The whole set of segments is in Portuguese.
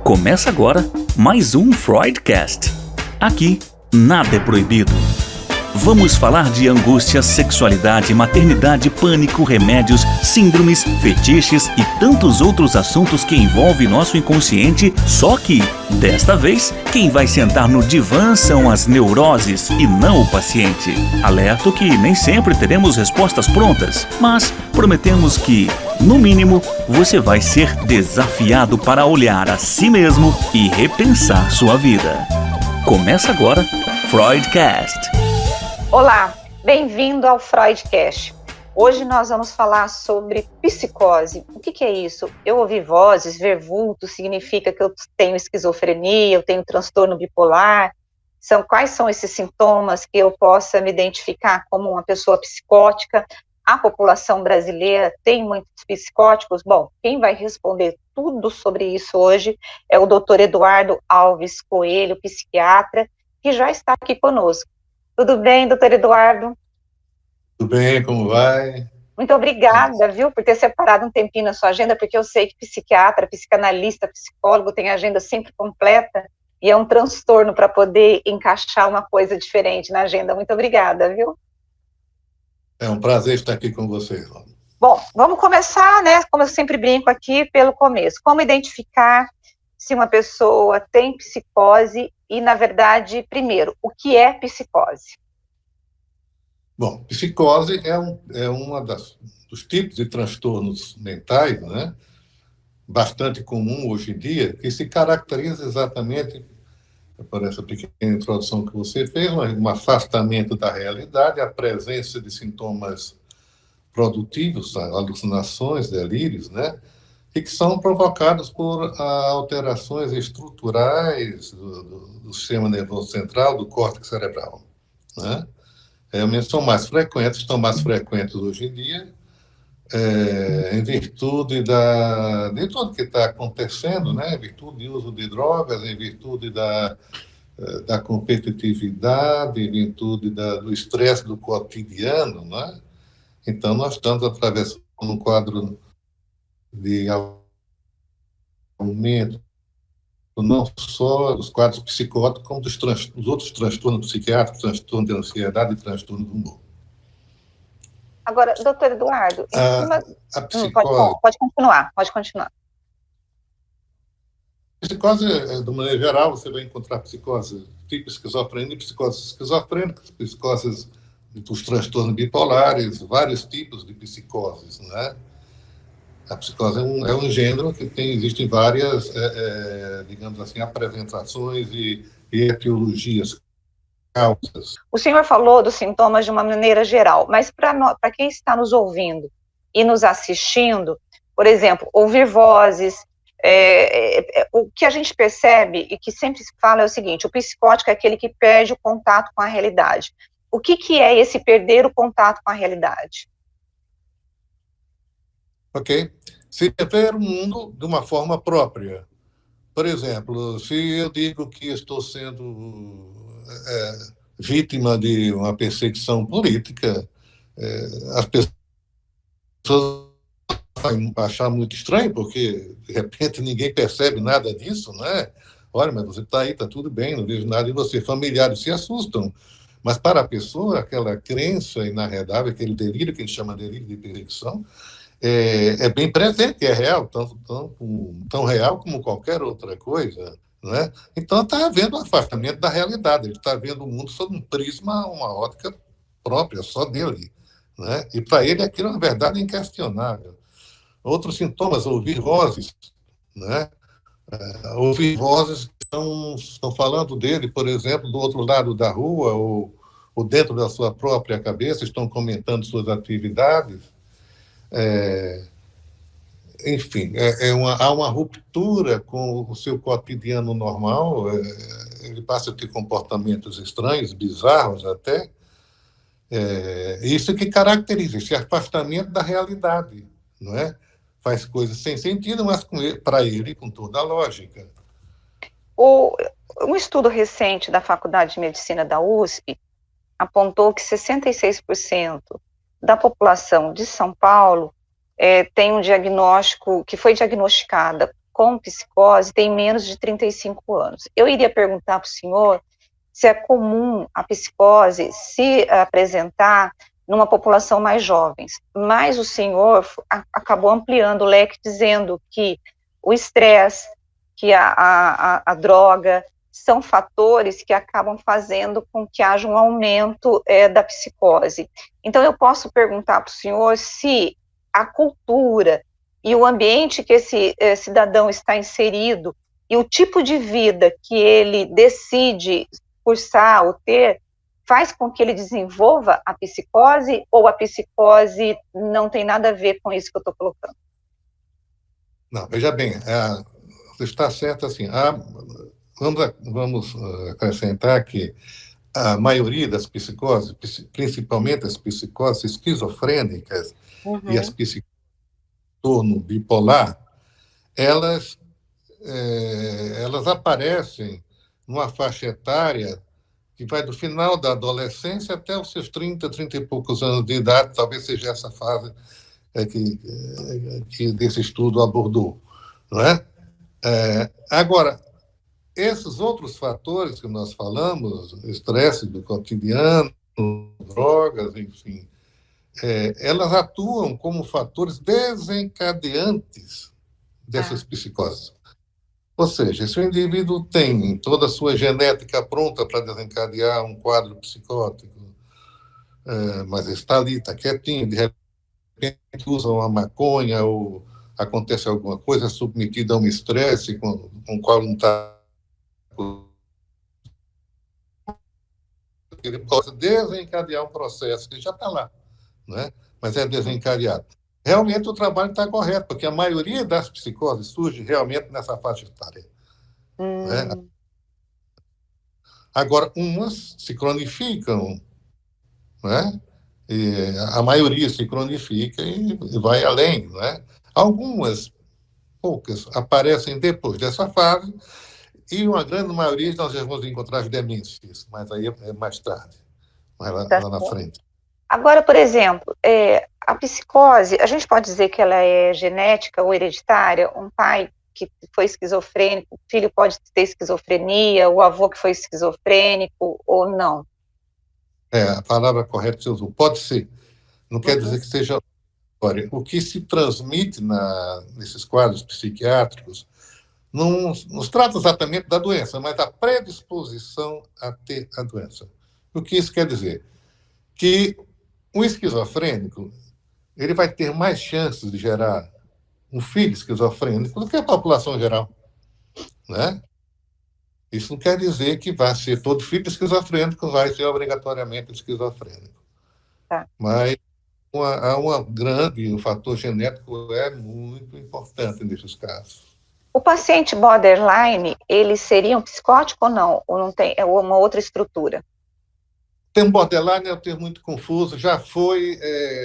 Começa agora mais um Freudcast. Aqui, nada é proibido. Vamos falar de angústia, sexualidade, maternidade, pânico, remédios, síndromes, fetiches e tantos outros assuntos que envolvem nosso inconsciente, só que, desta vez, quem vai sentar no divã são as neuroses e não o paciente. Alerto que nem sempre teremos respostas prontas, mas prometemos que, no mínimo, você vai ser desafiado para olhar a si mesmo e repensar sua vida. Começa agora, Freudcast. Olá, bem-vindo ao Freudcast. Hoje nós vamos falar sobre psicose. O que é isso? Eu ouvir vozes, ver vultos, significa que eu tenho esquizofrenia, eu tenho transtorno bipolar. Quais são esses sintomas que eu possa me identificar como uma pessoa psicótica? A população brasileira tem muitos psicóticos? Bom, quem vai responder tudo sobre isso hoje é o Dr. Eduardo Alves Coelho, psiquiatra, que já está aqui conosco. Tudo bem, doutor Eduardo? Tudo bem, como vai? Muito obrigada, viu, por ter separado um tempinho na sua agenda, porque eu sei que psiquiatra, psicanalista, psicólogo tem a agenda sempre completa, e é um transtorno para poder encaixar uma coisa diferente na agenda. Muito obrigada, viu? É um prazer estar aqui com vocês. Bom, vamos começar, né, como eu sempre brinco aqui, pelo começo. Como identificar se uma pessoa tem psicose e, na verdade, primeiro, o que é psicose? Bom, psicose é uma dos tipos de transtornos mentais, né, bastante comum hoje em dia, que se caracteriza exatamente por essa pequena introdução que você fez, um afastamento da realidade, a presença de sintomas produtivos, alucinações, delírios, né, e que são provocados por alterações estruturais do sistema nervoso central, do córtex cerebral, né? Estão mais frequentes hoje em dia, em virtude de tudo que está acontecendo, né? Em virtude do uso de drogas, em virtude da competitividade, em virtude do estresse do cotidiano, né? Então, nós estamos atravessando um quadro de aumento não só dos quadros psicóticos, como dos outros transtornos psiquiátricos, transtorno de ansiedade e transtorno do humor. Agora, doutor Eduardo, a psicose... Pode continuar. Psicose, de maneira geral, você vai encontrar psicose tipo esquizofrenia e psicoses esquizofrênicas, psicoses dos transtornos bipolares, vários tipos de psicoses, né? A psicose é um gênero que existem várias, digamos assim, apresentações e etiologias, causas. O senhor falou dos sintomas de uma maneira geral, mas para quem está nos ouvindo e nos assistindo, por exemplo, ouvir vozes, o que a gente percebe e que sempre se fala é o seguinte: o psicótico é aquele que perde o contato com a realidade. O que é esse perder o contato com a realidade? Ok. Se ver o mundo de uma forma própria. Por exemplo, se eu digo que estou sendo vítima de uma perseguição política, as pessoas vão achar muito estranho, porque, de repente, ninguém percebe nada disso, né? Olha, mas você está aí, está tudo bem, não vejo nada, e você, familiares se assustam. Mas, para a pessoa, aquela crença inarredável, aquele delírio que a gente chama de delírio de perseguição, é bem presente, é real, tão real como qualquer outra coisa, né? Então está havendo um afastamento da realidade, ele está vendo o mundo sob um prisma, uma ótica própria, só dele, né? E para ele aquilo é uma verdade inquestionável. Outros sintomas, ouvir vozes, né? Ouvir vozes que estão falando dele, por exemplo, do outro lado da rua ou dentro da sua própria cabeça, estão comentando suas atividades. Enfim, há uma ruptura com o seu cotidiano normal, ele passa a ter comportamentos estranhos, bizarros até. Isso que caracteriza esse afastamento da realidade, não é? Faz coisas sem sentido, mas para ele, com toda a lógica. Um estudo recente da Faculdade de Medicina da USP apontou que 66% da população de São Paulo tem um diagnóstico, que foi diagnosticada com psicose tem menos de 35 anos. Eu iria perguntar para o senhor se é comum a psicose se apresentar numa população mais jovem, mas o senhor acabou ampliando o leque, dizendo que o estresse, que a droga, são fatores que acabam fazendo com que haja um aumento da psicose. Então, eu posso perguntar para o senhor se a cultura e o ambiente que esse cidadão está inserido e o tipo de vida que ele decide cursar ou ter, faz com que ele desenvolva a psicose, ou a psicose não tem nada a ver com isso que eu estou colocando? Não, veja bem, você está certo assim. Vamos acrescentar que a maioria das psicoses, principalmente as psicoses esquizofrênicas e as psicoses torno bipolar, elas aparecem numa faixa etária que vai do final da adolescência até os seus 30 e poucos anos de idade, talvez seja essa fase que desse estudo abordou, não é? Agora, esses outros fatores que nós falamos, estresse do cotidiano, drogas, enfim, elas atuam como fatores desencadeantes dessas psicoses. Ou seja, se o indivíduo tem toda a sua genética pronta para desencadear um quadro psicótico, mas está ali, está quietinho, de repente usa uma maconha ou acontece alguma coisa, é submetido a um estresse com o qual não está... Ele pode desencadear um processo que já está lá, né? Mas é desencadeado. Realmente o trabalho está correto, porque a maioria das psicoses surge realmente nessa faixa etária. Né? Agora, umas se cronificam, né? E a maioria se cronifica e vai além. Né? Algumas, poucas, aparecem depois dessa fase, e uma grande maioria nós já vamos encontrar as demências, mas aí é mais tarde, lá na frente. Agora, por exemplo, a psicose, a gente pode dizer que ela é genética ou hereditária? Um pai que foi esquizofrênico, o filho pode ter esquizofrenia, o avô que foi esquizofrênico, ou não? A palavra correta que você usou, pode ser. Não quer dizer que seja... O que se transmite nesses quadros psiquiátricos não se trata exatamente da doença, mas da predisposição a ter a doença. O que isso quer dizer? Que um esquizofrênico ele vai ter mais chances de gerar um filho esquizofrênico do que a população geral, né? Isso não quer dizer que vai ser todo filho esquizofrênico vai ser obrigatoriamente esquizofrênico. Tá. Mas o fator genético é muito importante nesses casos. O paciente borderline, ele seria um psicótico ou não? Ou não tem, é uma outra estrutura? O termo borderline é um termo muito confuso, já foi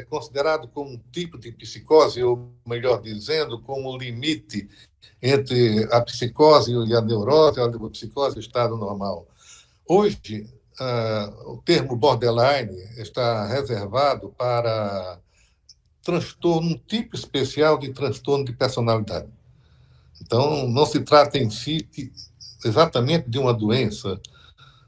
considerado como um tipo de psicose, ou melhor dizendo, como limite entre a psicose e a neurose, a psicose e o estado normal. Hoje, o termo borderline está reservado para um tipo especial de transtorno de personalidade. Então, não se trata em si exatamente de uma doença,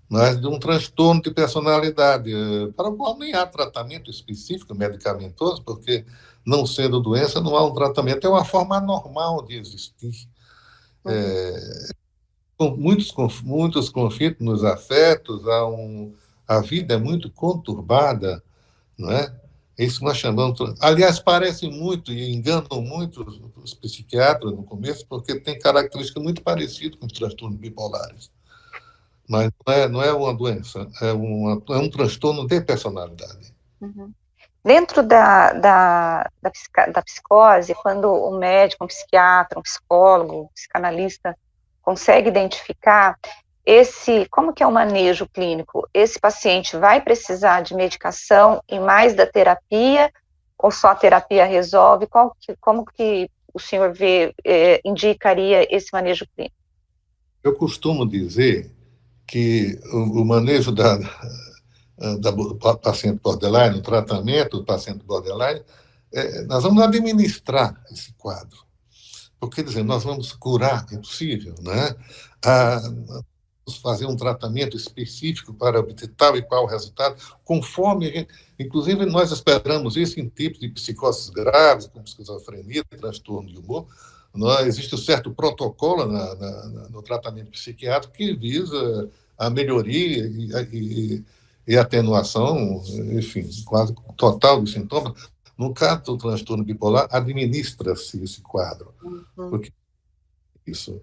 mas de um transtorno de personalidade, para o qual nem há tratamento específico medicamentoso, porque, não sendo doença, não há um tratamento. É uma forma anormal de existir. Com muitos conflitos nos afetos, a vida é muito conturbada, não é? Isso nós chamamos... Aliás, parecem muito e enganam muito os psiquiatras no começo, porque tem características muito parecidas com os transtornos bipolares. Mas não é uma doença, é um transtorno de personalidade. Uhum. Dentro da psicose, quando um médico, um psiquiatra, um psicólogo, um psicanalista consegue identificar como que é o manejo clínico? Esse paciente vai precisar de medicação e mais da terapia, ou só a terapia resolve? Como que o senhor indicaria esse manejo clínico? Eu costumo dizer que o manejo da paciente borderline, o tratamento do paciente borderline, nós vamos administrar esse quadro. porque dizer, nós vamos curar, é impossível, né? Ah, fazer um tratamento específico para obter tal e qual resultado, conforme a gente, inclusive nós esperamos isso em tipos de psicoses graves, como esquizofrenia, transtorno de humor. Existe um certo protocolo no tratamento psiquiátrico que visa a melhoria e atenuação, enfim, quase total dos sintomas. No caso do transtorno bipolar, administra-se esse quadro, porque isso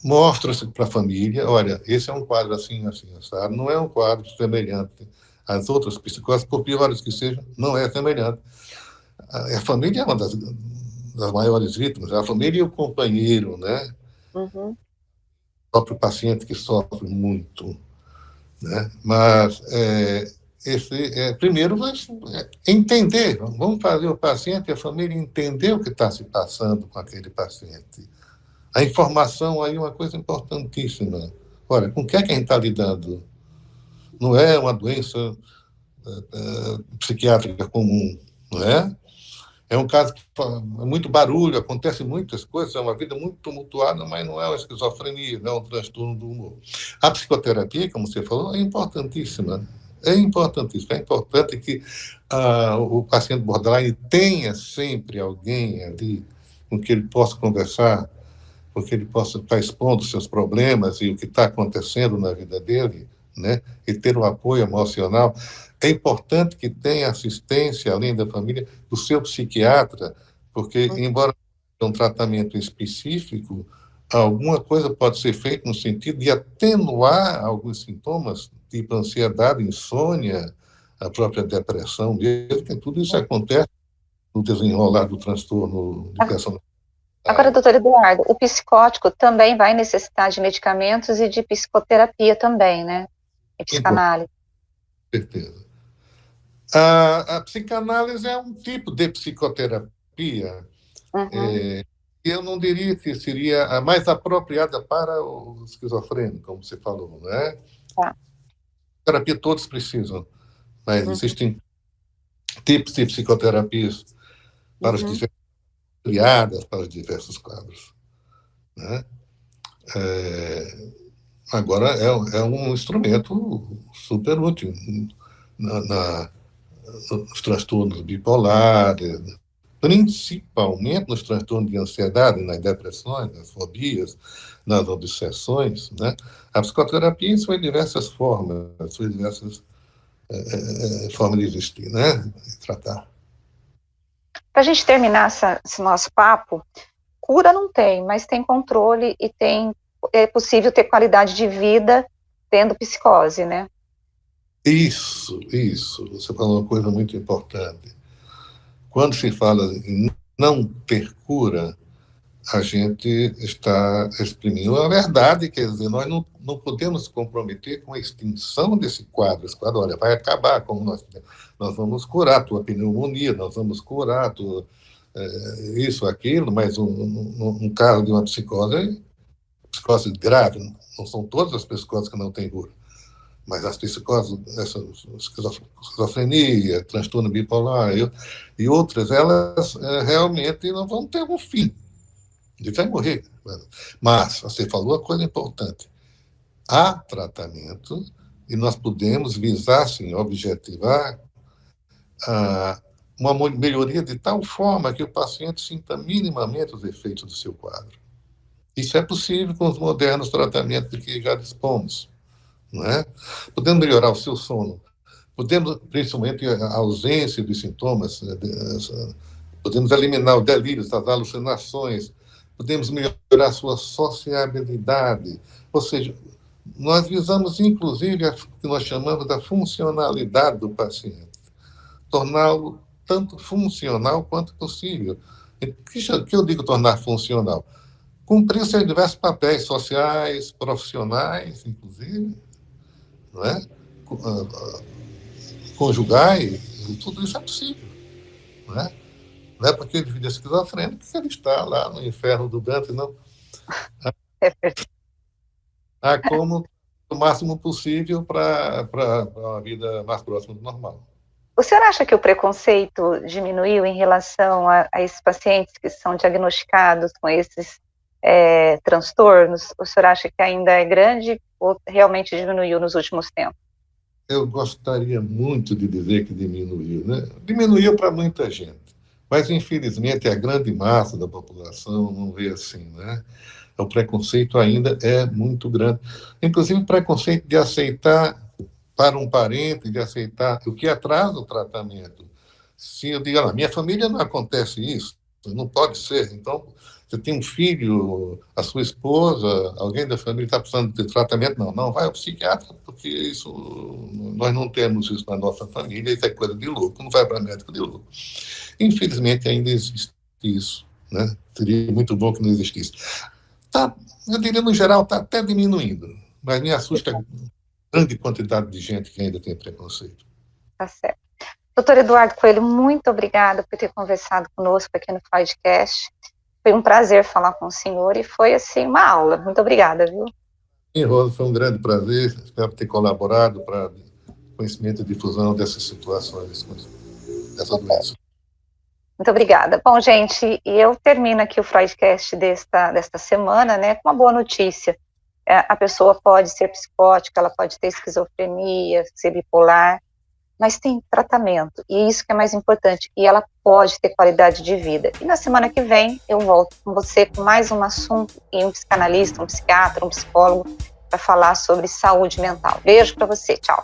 mostra-se para a família, olha, esse é um quadro assim, assim, sabe? Não é um quadro semelhante às outras psicoses, por piores que sejam, não é semelhante. A família é uma das maiores vítimas, a família e o companheiro, né? O próprio paciente que sofre muito, né? Mas primeiro entender, vamos fazer o paciente e a família entender o que está se passando com aquele paciente. A informação aí é uma coisa importantíssima. Olha, com o que é que a gente está lidando? Não é uma doença psiquiátrica comum, não é? É um caso que é muito barulho, acontece muitas coisas, é uma vida muito tumultuada, mas não é uma esquizofrenia, não é um transtorno do humor. A psicoterapia, como você falou, é importantíssima. É importantíssimo. É importante que o paciente borderline tenha sempre alguém ali com que ele possa conversar, porque ele possa estar expondo seus problemas e o que está acontecendo na vida dele, né? E ter um apoio emocional. É importante que tenha assistência, além da família, do seu psiquiatra, porque, embora tenha um tratamento específico, alguma coisa pode ser feita no sentido de atenuar alguns sintomas, tipo ansiedade, insônia, a própria depressão mesmo, que tudo isso acontece no desenrolar do transtorno de personalidade. Agora, doutor Eduardo, o psicótico também vai necessitar de medicamentos e de psicoterapia também, né? E psicanálise. Com certeza. A psicanálise é um tipo de psicoterapia. Eu não diria que seria a mais apropriada para o esquizofrênico, como você falou, né? Tá. Terapia todos precisam, mas existem tipos de psicoterapias para os diversos, criadas para os diversos quadros, né? Agora, é um instrumento super útil nos transtornos bipolares, principalmente nos transtornos de ansiedade, nas depressões, nas fobias, nas obsessões, né? A psicoterapia foi diversas formas, formas de existir, né? De tratar. Para a gente terminar esse nosso papo, cura não tem, mas tem controle e é possível ter qualidade de vida tendo psicose, né? Isso. Você falou uma coisa muito importante. Quando se fala em não ter cura, a gente está exprimindo a verdade, quer dizer, nós não podemos comprometer com a extinção desse quadro. Esse quadro, olha, vai acabar, como nós vamos curar a tua pneumonia, nós vamos curar a tua, isso, aquilo, mas um caso de uma psicose grave, não são todas as psicoses que não têm cura, mas as psicoses, essa esquizofrenia, transtorno bipolar e outras, elas realmente não vão ter um fim. Ele vai morrer. Mas você falou uma coisa importante. Há tratamento e nós podemos visar, sim, objetivar uma melhoria de tal forma que o paciente sinta minimamente os efeitos do seu quadro. Isso é possível com os modernos tratamentos de que já dispomos, não é? Podemos melhorar o seu sono, podemos, principalmente, a ausência de sintomas, podemos eliminar o delírio, as alucinações, podemos melhorar a sua sociabilidade. Ou seja, nós visamos, inclusive, o que nós chamamos da funcionalidade do paciente, torná-lo tanto funcional quanto possível. O que eu digo tornar funcional? Cumprir seus diversos papéis sociais, profissionais, inclusive, não é? Conjugais, tudo isso é possível, não é? Não é porque ele vive esquizofrênico que ele está lá no inferno do Dante, não. Há como o máximo possível para uma vida mais próxima do normal. O senhor acha que o preconceito diminuiu em relação a esses pacientes que são diagnosticados com esses transtornos? O senhor acha que ainda é grande ou realmente diminuiu nos últimos tempos? Eu gostaria muito de dizer que diminuiu, né? Diminuiu para muita gente, mas infelizmente a grande massa da população não vê assim, né? O preconceito ainda é muito grande. Inclusive o preconceito de aceitar para um parente, de aceitar o que atrasa o tratamento. Se eu digo, na minha família não acontece isso, não pode ser. Então, você tem um filho, a sua esposa, alguém da família está precisando de tratamento, não vai ao psiquiatra, porque isso, nós não temos isso na nossa família, isso é coisa de louco, não vai para médico de louco. Infelizmente ainda existe isso, né? Seria muito bom que não existisse. Eu diria, no geral, está até diminuindo, mas me assusta a grande quantidade de gente que ainda tem preconceito. Tá certo. Doutor Eduardo Coelho, muito obrigada por ter conversado conosco aqui no Freudcast. Foi um prazer falar com o senhor e foi, assim, uma aula. Muito obrigada, viu? Sim, Rosa, foi um grande prazer. Espero ter colaborado para o conhecimento e difusão dessas situações, dessa doença. Muito obrigada. Bom, gente, eu termino aqui o Freudcast desta semana, né, com uma boa notícia. A pessoa pode ser psicótica, ela pode ter esquizofrenia, ser bipolar, mas tem tratamento, e isso que é mais importante, e ela pode ter qualidade de vida. E na semana que vem, eu volto com você com mais um assunto, e um psicanalista, um psiquiatra, um psicólogo, para falar sobre saúde mental. Beijo para você, tchau.